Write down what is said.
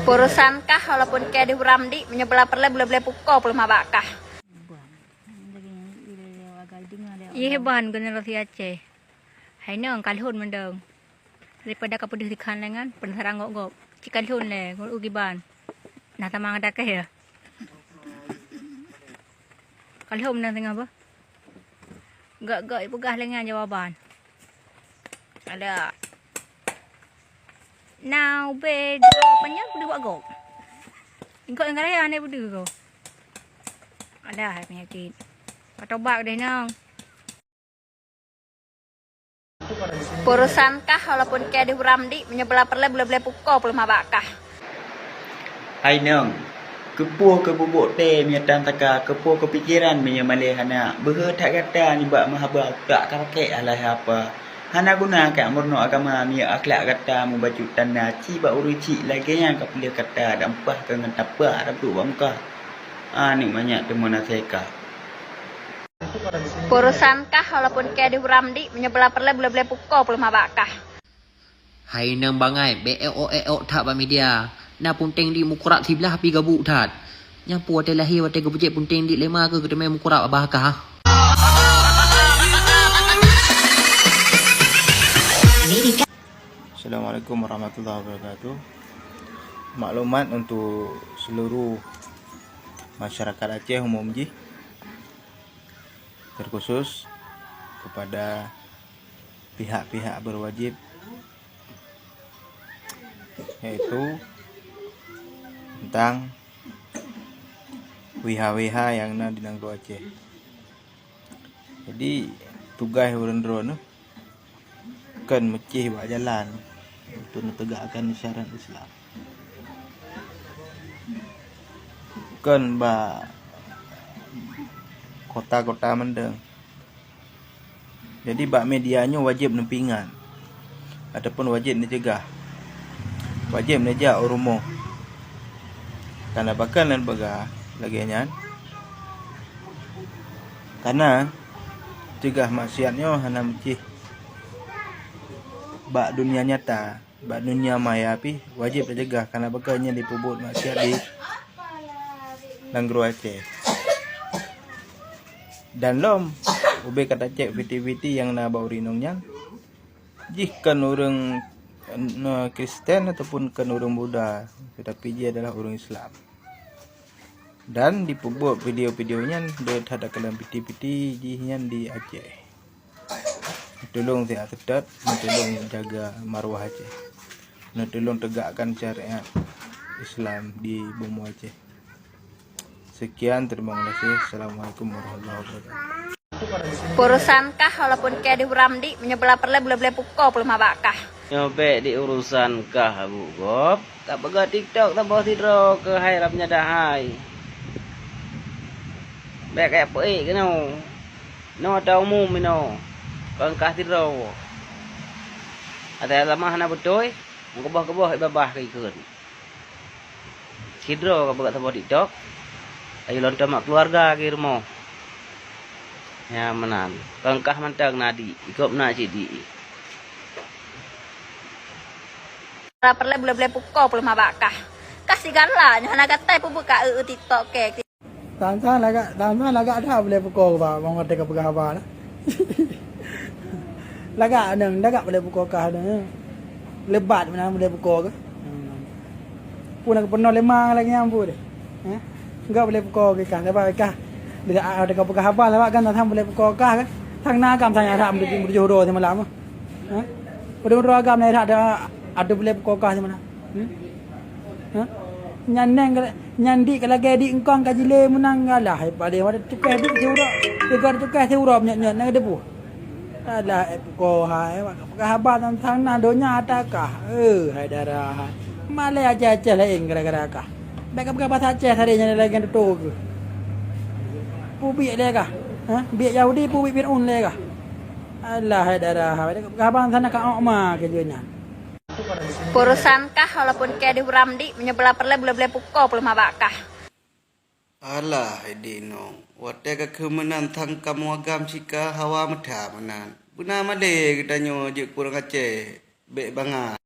Urusan kah walaupun kayak di Ramdi menyebelah perle boleh pukul belum abakah. Iya ban generasi Aceh. Hai nong kalhun mendeng. Daripada kapudih di kanlengan penasaran ngok cikalhun le ngul ugi ban. Nah tamang ada kah ya? Kalhun nang tengah apa? Gak ibu gah lengan jawaban. Ada. Now bed apanya boleh buat go. Engkau yang kaya ane boleh go. Ada penyakit. Atau bak deh nang. Urusan kah walaupun kayak di Ramdi menyebelah perle boleh pukul belum abakah. Hai nong, kepuh ke bubuk teh menyatan taka, kepuh kepikiran menyemalih hana. Behe tak kata ni bak mahabak tak kakek alai apa. Hana guna kat murno agama mia akhlak kata mu baju tanah ci bak uruci lagi yang kapilih kata dampah ke dengan tapah dapat bangka. Ni banyak temu naseka. Urusan kah walaupun kayak di Ramdi menyebelah perle boleh pukul belum abakah. Hai nang bangai BEO tak ba media. Na punteng di mukurak sebelah api gabuk tat. Yang puat lahir wate gabujek punteng di lema ke kedemai mukurak abahkah. Assalamualaikum warahmatullahi wabarakatuh. Maklumat untuk seluruh masyarakat Aceh umum ji, terkhusus kepada pihak-pihak berwajib, yaitu tentang WH yang ada di Negeri Aceh. Jadi tugas orang-orang kan mecih buat jalan untuk menegakkan syariat Islam. Kan ba kota-kota mendeng. Jadi bak medianya wajib nempingan ataupun wajib dicegah. Wajib nejak urumo. Karena bakal dan begah lagi nyan. Karena cegah maksiatnya hana mecih bak dunia nyata, bak dunia maya api wajib dicegah karena bekalnya dipubut maksiat di Negeri Aceh. Dan lom ube kata cek viti-viti yang na bau rinongnya jika orang Kristen ataupun kan orang Buddha, tetapi dia adalah orang Islam. Dan dipubut video-videonya dia ada dalam piti-piti jinya di Aceh. Tolong saya sedot, tolong jaga maruah Aceh, tolong tegakkan syariat Islam di bumi Aceh. Sekian, terima kasih. Assalamualaikum warahmatullahi wabarakatuh. Urusan kah walaupun kayak di Ramdi menyebelah perle boleh pukul belum abakah. Nyobek di urusan kah bu gop. Tak pegah TikTok tak bawa tidur ke hai rapnya dah hai. Baik kayak apa ke no. No ada umum no. Kau kah tidur. Ada lama hana betul. Ngobah-ngobah ibabah ke ikut. Tidur kau pegah tak bawa TikTok. Ayo lontar mak keluarga ke rumah. Ya menan. Kau kah mantang nadi. Ikut nak cidi. Perle boleh pukul belum abakah. Kasih galah hana kata pun buka TikTok ke. Tanpa lagak ada boleh pukul ba mau kata ke apa lah. Lagak boleh pukul kah ada. Lebat mana boleh pukul ke. Pun nak pernah lemang lagi nyampu deh. Enggak boleh pukul ke kah apa kah. Dia ada ke pukul apa lah kan tak boleh pukul kah kan. Thang na kam tanya tak boleh jodoh di malam. Jodoh agam ni ada boleh pukul kah di mana. Nyandi kalau gedi engkong kajile menang ngalah pada ada tukar dik seurap dekat tukar seurap nyat nak debu alah ko hai kahabat tang na donya atakah hai darah male aja lain gara-gara kah baik apa bahasa Aceh harinya lagi tu ke pubi le kah biak Yahudi pubi Fir'aun le kah alah hai darah kahabat sana ka okma kerjanya. Urusan kah walaupun kayak di Ramdi menyebelah perle boleh pukul belum abakah. Alah edino, wate ka kemenan thang kamu agam sika hawa medha menan. Buna made kita nyo je kurang Aceh, bek banga.